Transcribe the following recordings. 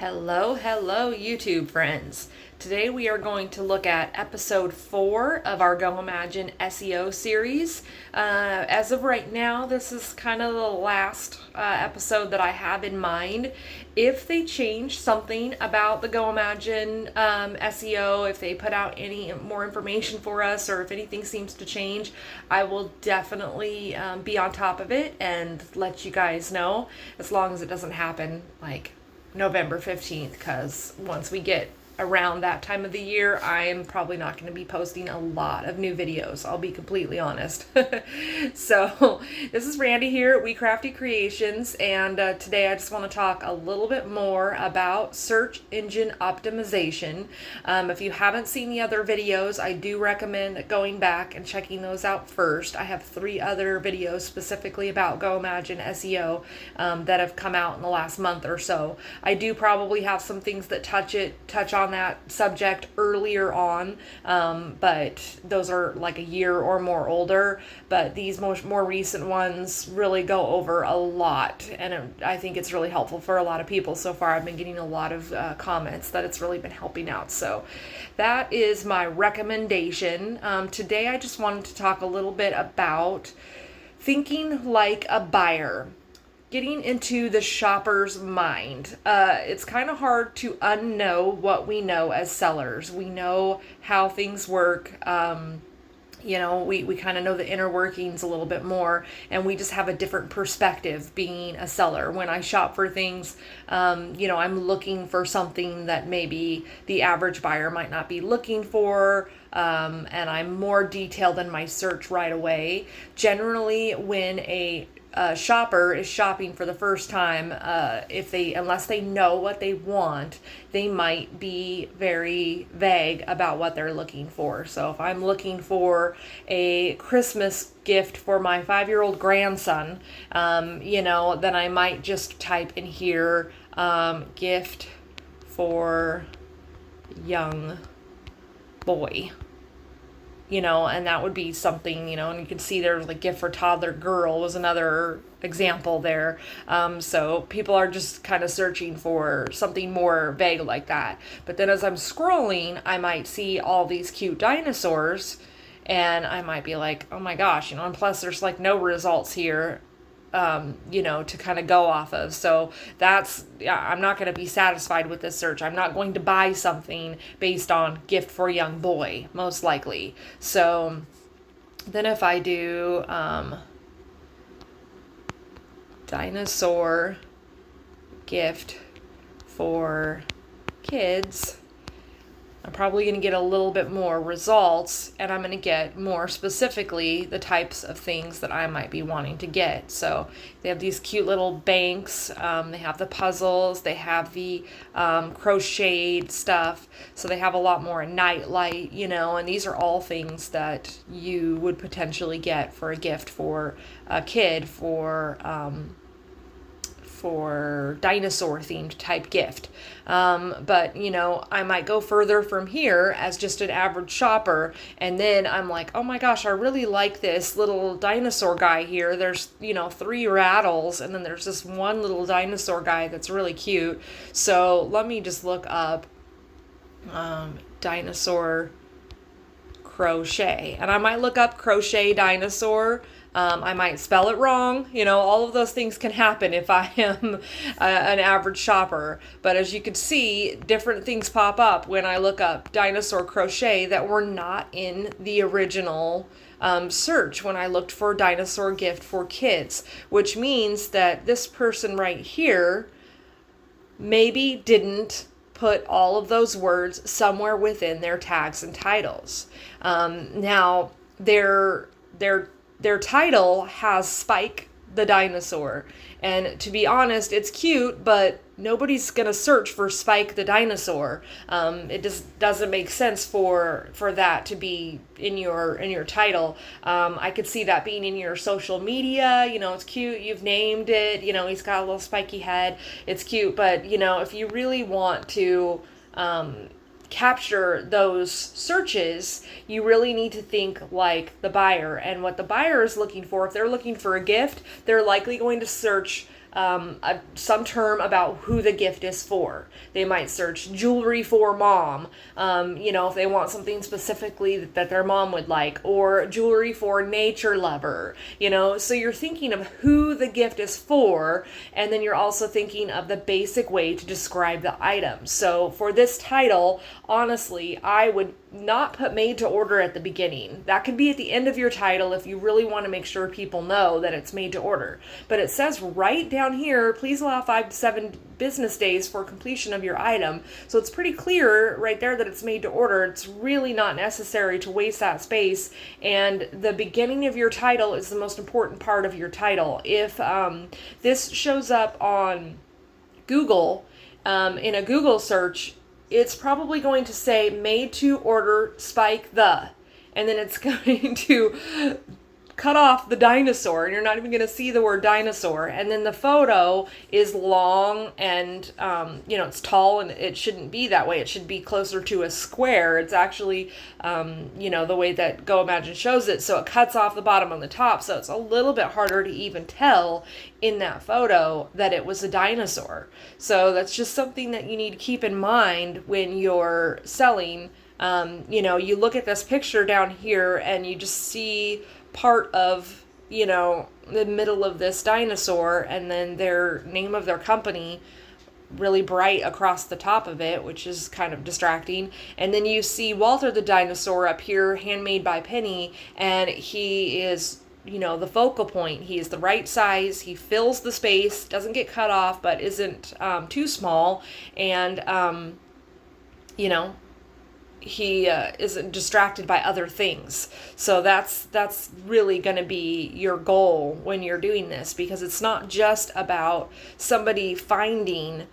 Hello, YouTube friends. Today we are going to look at episode 4 of our Goimagine SEO series. As of right now, this is kind of the last episode that I have in mind. If they change something about the Goimagine SEO, if they put out any more information for us, or if anything seems to change, I will definitely be on top of it and let you guys know, as long as it doesn't happen like November 15th, because once we get around that time of the year, I'm probably not going to be posting a lot of new videos. I'll be completely honest. So this is Randy here at We Crafty Creations, and today I just want to talk a little bit more about search engine optimization. If you haven't seen the other videos, I do recommend going back and checking those out first. I have 3 other videos specifically about Goimagine SEO that have come out in the last month or so. I do probably have some things that touch on that subject earlier on, but those are like a year or more older. But these more recent ones really go over a lot, and I think it's really helpful for a lot of people. So far I've been getting a lot of comments that it's really been helping out, so that is my recommendation. Today I just wanted to talk a little bit about thinking like a buyer. Getting into the shopper's mind. It's kind of hard to unknow what we know as sellers. We know how things work. We kind of know the inner workings a little bit more, and we just have a different perspective being a seller. When I shop for things, I'm looking for something that maybe the average buyer might not be looking for. And I'm more detailed in my search right away. Generally, when a shopper is shopping for the first time, unless they know what they want, they might be very vague about what they're looking for. So if I'm looking for a Christmas gift for my 5-year-old grandson, then I might just type in here, gift for young boy. And that would be something, and you can see there's like gift for toddler girl was another example there. So people are just kind of searching for something more vague like that. But then as I'm scrolling, I might see all these cute dinosaurs, and I might be like, oh my gosh, and plus there's like no results here, to kind of go off of. So I'm not going to be satisfied with this search. I'm not going to buy something based on gift for young boy, most likely. So then if I do dinosaur gift for kids, I'm probably going to get a little bit more results, and I'm going to get more specifically the types of things that I might be wanting to get. So they have these cute little banks, they have the puzzles, they have the crocheted stuff, so they have a lot more nightlight, and these are all things that you would potentially get for a gift for a kid for dinosaur themed type gift. But I might go further from here as just an average shopper, and then I'm like, oh my gosh, I really like this little dinosaur guy here. There's 3 rattles, and then there's this one little dinosaur guy that's really cute. So let me just look up dinosaur crochet, and I might look up crochet dinosaur. I might spell it wrong. All of those things can happen if I am an average shopper. But as you can see, different things pop up when I look up dinosaur crochet that were not in the original search when I looked for dinosaur gift for kids, which means that this person right here maybe didn't put all of those words somewhere within their tags and titles. Now, their title has Spike the dinosaur, and to be honest, it's cute, but nobody's gonna search for Spike the dinosaur. It just doesn't make sense for that to be in your title. I could see that being in your social media. It's cute, you've named it, he's got a little spiky head, it's cute, but if you really want to capture those searches, you really need to think like the buyer. And what the buyer is looking for, if they're looking for a gift, they're likely going to search some term about who the gift is for. They might search jewelry for mom, if they want something specifically that their mom would like, or jewelry for nature lover, so you're thinking of who the gift is for, and then you're also thinking of the basic way to describe the item. So for this title, honestly, I would not put made to order at the beginning. That could be at the end of your title if you really want to make sure people know that it's made to order. But it says right down here, please allow 5 to 7 business days for completion of your item. So it's pretty clear right there that it's made to order. It's really not necessary to waste that space. And the beginning of your title is the most important part of your title. If this shows up on Google, in a Google search, it's probably going to say made to order spike the, and then it's going to cut off the dinosaur, and you're not even going to see the word dinosaur. And then the photo is long and, it's tall, and it shouldn't be that way. It should be closer to a square. It's actually, the way that Goimagine shows it. So it cuts off the bottom on the top. So it's a little bit harder to even tell in that photo that it was a dinosaur. So that's just something that you need to keep in mind when you're selling. You look at this picture down here and you just see part of, the middle of this dinosaur, and then their name of their company really bright across the top of it, which is kind of distracting. And then you see Walter the dinosaur up here, handmade by Penny, and he is, the focal point. He is the right size. He fills the space, doesn't get cut off, but isn't too small. And, he isn't distracted by other things. So that's really going to be your goal when you're doing this, because it's not just about somebody finding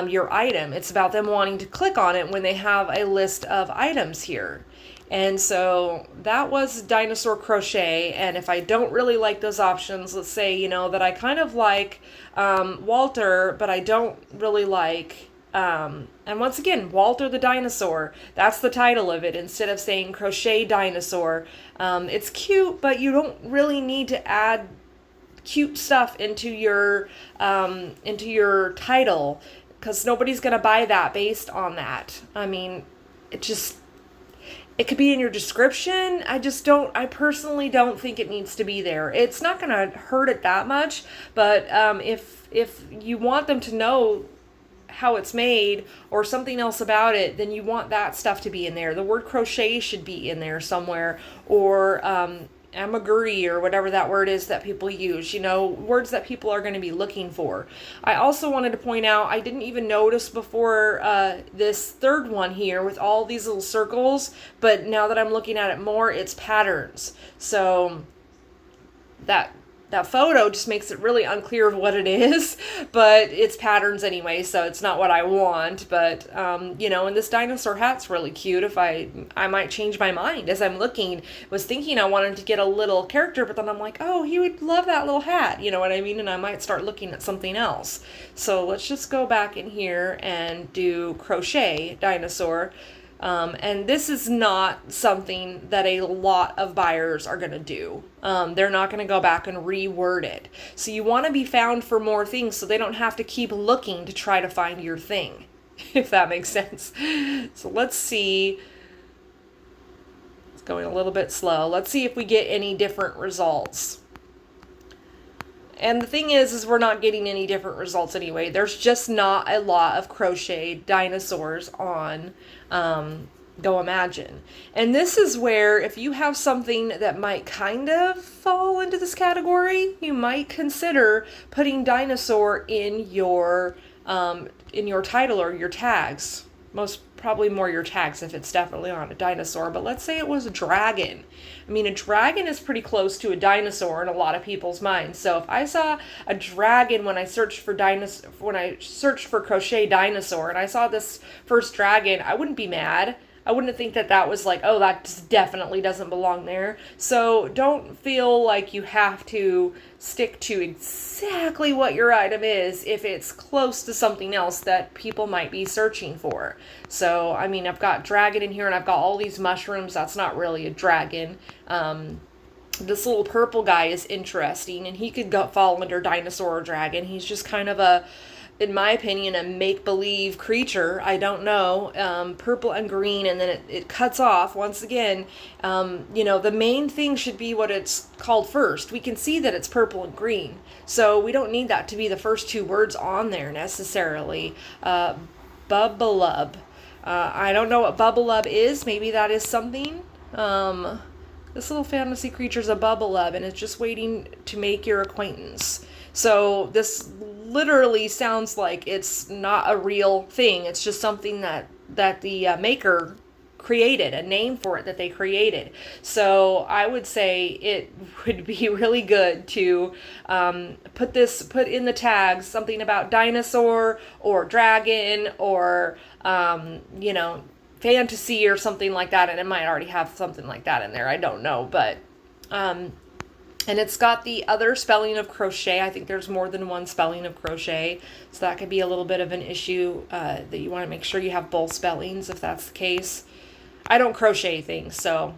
your item. It's about them wanting to click on it when they have a list of items here. And so that was dinosaur crochet. And if I don't really like those options, let's say, that I kind of like Walter, but I don't really like and once again, Walter the dinosaur, that's the title of it, instead of saying crochet dinosaur. It's cute, but you don't really need to add cute stuff into your title, because nobody's going to buy that based on that. I mean, it could be in your description. I personally don't think it needs to be there. It's not going to hurt it that much, but if you want them to know how it's made or something else about it, then you want that stuff to be in there. The word crochet should be in there somewhere, or amaguri, or whatever that word is that people use, words that people are going to be looking for. I also wanted to point out, I didn't even notice before this third one here with all these little circles, but now that I'm looking at it more, it's patterns. So that photo just makes it really unclear of what it is, but it's patterns anyway, so it's not what I want. But, and this dinosaur hat's really cute. If I might change my mind as I'm looking. Was thinking I wanted to get a little character, but then I'm like, oh, he would love that little hat, you know what I mean? And I might start looking at something else. So let's just go back in here and do crochet dinosaur. And this is not something that a lot of buyers are going to do. They're not going to go back and reword it. So you want to be found for more things so they don't have to keep looking to try to find your thing, if that makes sense. So let's see. It's going a little bit slow. Let's see if we get any different results. And the thing is we're not getting any different results anyway. There's just not a lot of crochet dinosaurs on Goimagine. And this is where, if you have something that might kind of fall into this category, you might consider putting dinosaur in your title or your tags. Most probably more your tags if it's definitely on a dinosaur. But let's say it was a dragon. I mean, a dragon is pretty close to a dinosaur in a lot of people's minds. So if I saw a dragon when I searched for crochet dinosaur, and I saw this first dragon, I wouldn't be mad. I wouldn't think that was like, oh, that just definitely doesn't belong there. So don't feel like you have to stick to exactly what your item is if it's close to something else that people might be searching for. So, I mean, I've got dragon in here, and I've got all these mushrooms. That's not really a dragon. This little purple guy is interesting, and he could fall under dinosaur or dragon. He's just kind of a, in my opinion, a make-believe creature. I don't know. Purple and green, and then it cuts off once again. The main thing should be what it's called first. We can see that it's purple and green, so we don't need that to be the first two words on there necessarily. Bubblub. I don't know what Bubblub is. Maybe that is something. This little fantasy creature's a Bubblub, and it's just waiting to make your acquaintance. So this literally sounds like it's not a real thing. It's just something that the maker created, a name for it that they created. So I would say it would be really good to put in the tags something about dinosaur or dragon or fantasy or something like that, and it might already have something like that in there. I don't know, but and it's got the other spelling of crochet. I think there's more than one spelling of crochet, so that could be a little bit of an issue that you want to make sure you have both spellings if that's the case. I don't crochet things, so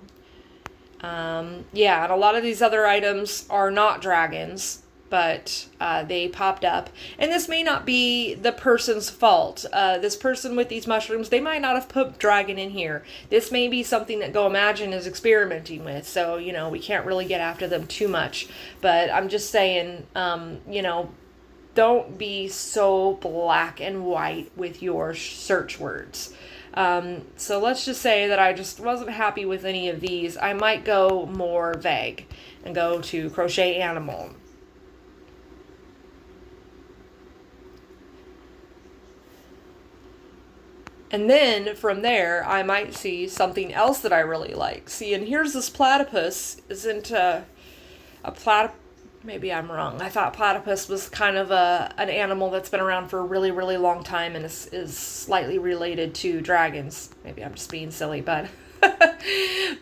and a lot of these other items are not dragons, but they popped up. And this may not be the person's fault. This person with these mushrooms, they might not have put dragon in here. This may be something that Goimagine is experimenting with, so, we can't really get after them too much. But I'm just saying, don't be so black and white with your search words. So let's just say that I just wasn't happy with any of these. I might go more vague and go to crochet animal. And then from there, I might see something else that I really like. See, and here's this platypus. Isn't a platypus? Maybe I'm wrong. I thought platypus was kind of an animal that's been around for a really, really long time and is slightly related to dragons. Maybe I'm just being silly, but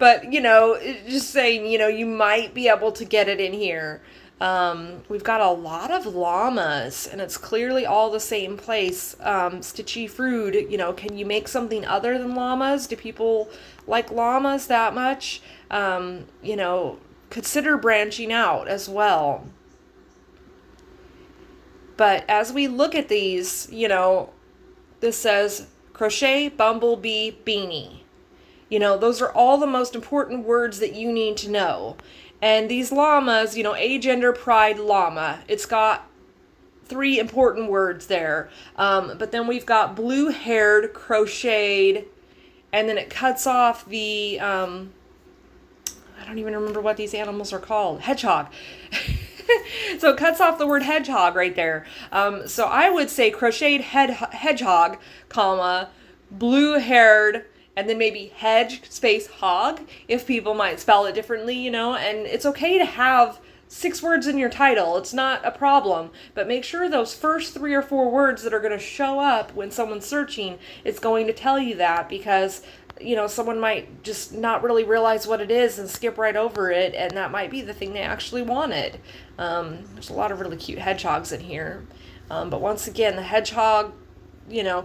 but just saying, you might be able to get it in here. We've got a lot of llamas, and it's clearly all the same place. Stitchy Fruit, can you make something other than llamas? Do people like llamas that much? Consider branching out as well. But as we look at these, this says crochet bumblebee beanie. Those are all the most important words that you need to know. And these llamas, agender, pride, llama. It's got 3 important words there. But then we've got blue-haired, crocheted, and then it cuts off the, I don't even remember what these animals are called. Hedgehog. So it cuts off the word hedgehog right there. So I would say crocheted hedgehog, comma, blue-haired, and then maybe hedge space hog, if people might spell it differently, and it's okay to have 6 words in your title. It's not a problem, but make sure those first 3 or 4 words that are going to show up when someone's searching, it's going to tell you that, because someone might just not really realize what it is and skip right over it, and that might be the thing they actually wanted. There's a lot of really cute hedgehogs in here, but once again, the hedgehog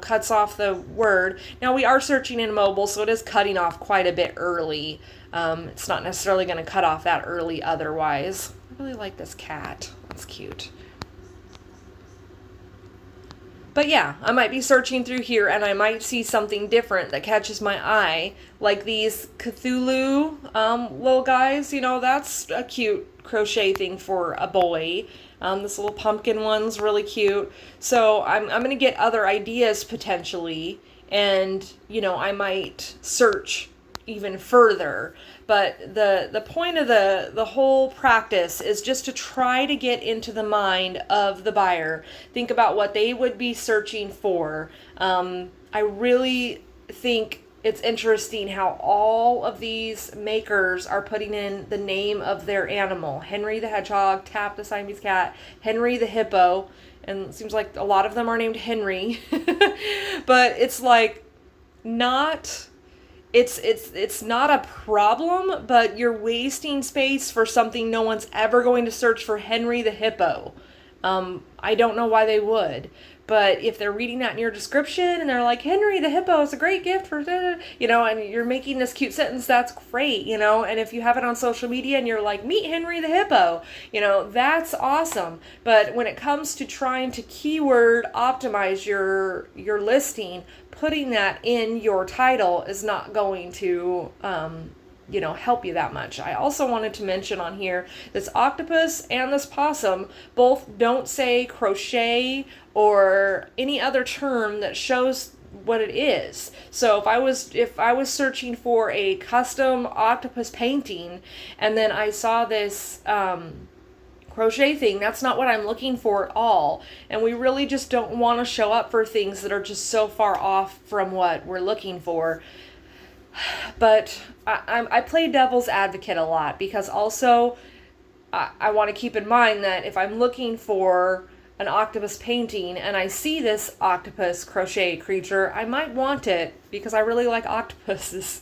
cuts off the word. Now we are searching in mobile, so it is cutting off quite a bit early. It's not necessarily going to cut off that early otherwise. I really like this cat. That's cute. But yeah, I might be searching through here and I might see something different that catches my eye, like these Cthulhu little guys. That's a cute crochet thing for a boy. This little pumpkin one's really cute. So I'm going to get other ideas potentially, and I might search even further. But the point of the whole practice is just to try to get into the mind of the buyer. Think about what they would be searching for. I really think it's interesting how all of these makers are putting in the name of their animal. Henry the Hedgehog, Tap the Siamese Cat, Henry the Hippo, and it seems like a lot of them are named Henry. But it's like not... It's not a problem, but you're wasting space for something no one's ever going to search for Henry the Hippo. I don't know why they would, But if they're reading that in your description and they're like, Henry the hippo is a great gift for, and you're making this cute sentence, that's great, and if you have it on social media and you're like, meet Henry the hippo, that's awesome. But when it comes to trying to keyword optimize your listing, putting that in your title is not going to help you that much. I also wanted to mention on here, this octopus and this possum both don't say crochet or any other term that shows what it is. So if I was searching for a custom octopus painting and then I saw this crochet thing, that's not what I'm looking for at all. And we really just don't want to show up for things that are just so far off from what we're looking for. But I play devil's advocate a lot, because also I want to keep in mind that if I'm looking for an octopus painting and I see this octopus crochet creature, I might want it because I really like octopuses,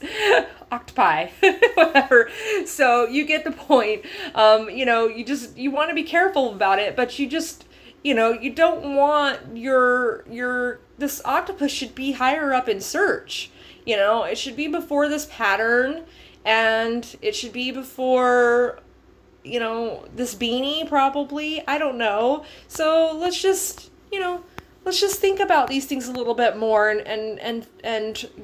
octopi, whatever. So you get the point. You want to be careful about it, but you just, you don't want this octopus should be higher up in search. It should be before this pattern, and it should be before, this beanie probably. I don't know. So let's just think about these things a little bit more and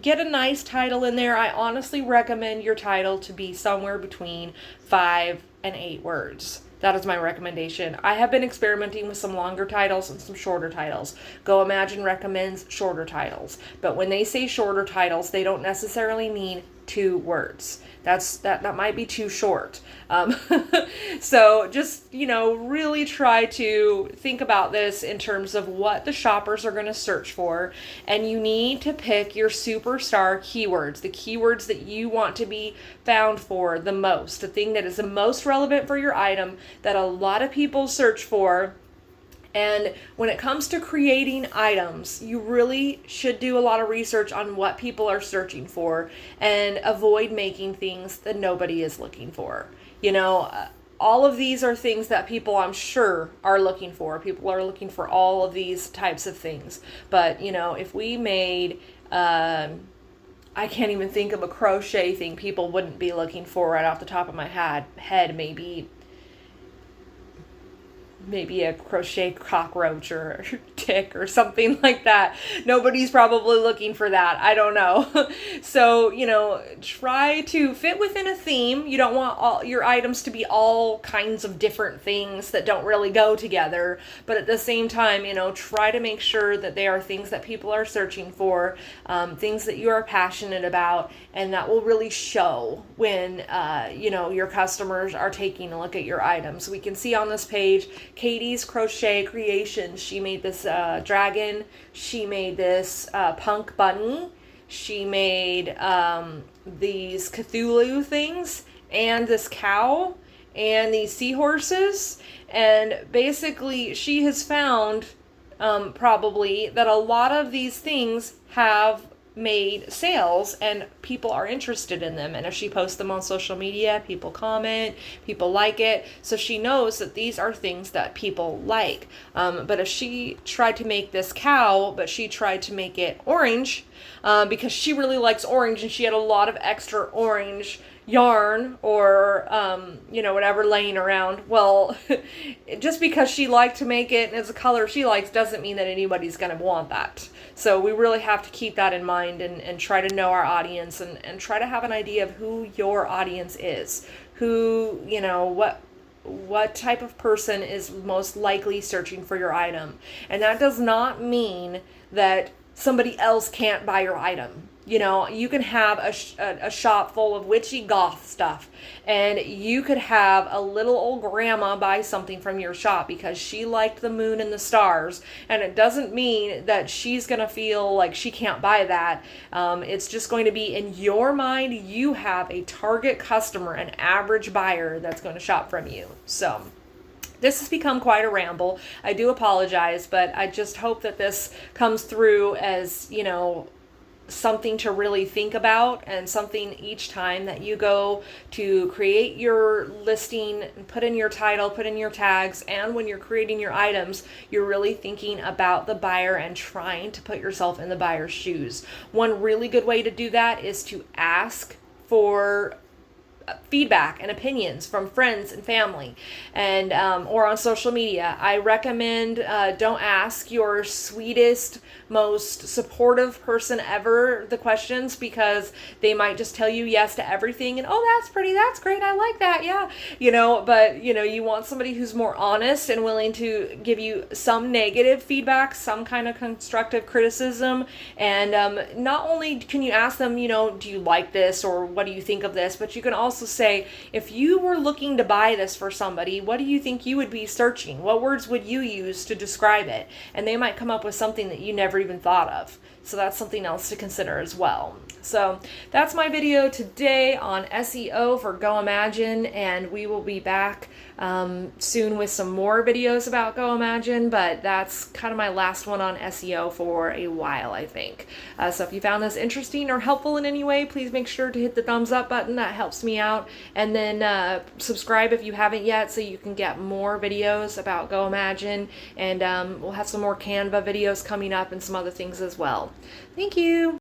get a nice title in there. I honestly recommend your title to be somewhere between 5 and 8 words. That is my recommendation. I have been experimenting with some longer titles and some shorter titles. Goimagine recommends shorter titles. But when they say shorter titles, they don't necessarily mean 2 words. That might be too short. So just, really try to think about this in terms of what the shoppers are going to search for. And you need to pick your superstar keywords, the keywords that you want to be found for the most, the thing that is the most relevant for your item that a lot of people search for. And when it comes to creating items, you really should do a lot of research on what people are searching for and avoid making things that nobody is looking for. All of these are things that people, I'm sure, are looking for. People are looking for all of these types of things. But, if we made, I can't even think of a crochet thing people wouldn't be looking for right off the top of my head. Maybe a crochet cockroach or tick or something like that. Nobody's probably looking for that. I don't know. So, try to fit within a theme. You don't want all your items to be all kinds of different things that don't really go together. But at the same time, try to make sure that they are things that people are searching for, things that you are passionate about, and that will really show when, your customers are taking a look at your items. We can see on this page, Katie's Crochet Creations. She made this dragon. She made this punk bunny. She made these Cthulhu things and this cow and these seahorses. And basically, she has found probably that a lot of these things have made sales and people are interested in them. And if she posts them on social media, people comment, people like it. So she knows that these are things that people like. But if she tried to make this cow, but she tried to make it orange, because she really likes orange and she had a lot of extra orange yarn or whatever laying around, well, just because she liked to make it and it's a color she likes doesn't mean that anybody's going to want that. So we really have to keep that in mind and try to know our audience and try to have an idea of who your audience is, who, what type of person is most likely searching for your item. And that does not mean that somebody else can't buy your item. You can have a shop full of witchy goth stuff, and you could have a little old grandma buy something from your shop because she liked the moon and the stars, and it doesn't mean that she's going to feel like she can't buy that. It's just going to be, in your mind, you have a target customer, an average buyer that's going to shop from you. So this has become quite a ramble. I do apologize, but I just hope that this comes through as, something to really think about, and something each time that you go to create your listing, put in your title, put in your tags, and when you're creating your items, you're really thinking about the buyer and trying to put yourself in the buyer's shoes. One really good way to do that is to ask for feedback and opinions from friends and family, and or on social media. I recommend don't ask your sweetest, most supportive person ever the questions, because they might just tell you yes to everything and, oh, that's pretty, that's great, I like that, yeah, but you want somebody who's more honest and willing to give you some negative feedback, some kind of constructive criticism. And not only can you ask them, do you like this, or what do you think of this, but you can also say, if you were looking to buy this for somebody, what do you think you would be searching? What words would you use to describe it? And they might come up with something that you never even thought of. So that's something else to consider as well. So that's my video today on SEO for Goimagine, and we will be back soon with some more videos about Goimagine, but that's kind of my last one on SEO for a while, I think. So if you found this interesting or helpful in any way, please make sure to hit the thumbs up button. That helps me out. And then subscribe if you haven't yet, so you can get more videos about Goimagine. And we'll have some more Canva videos coming up and some other things as well. Thank you.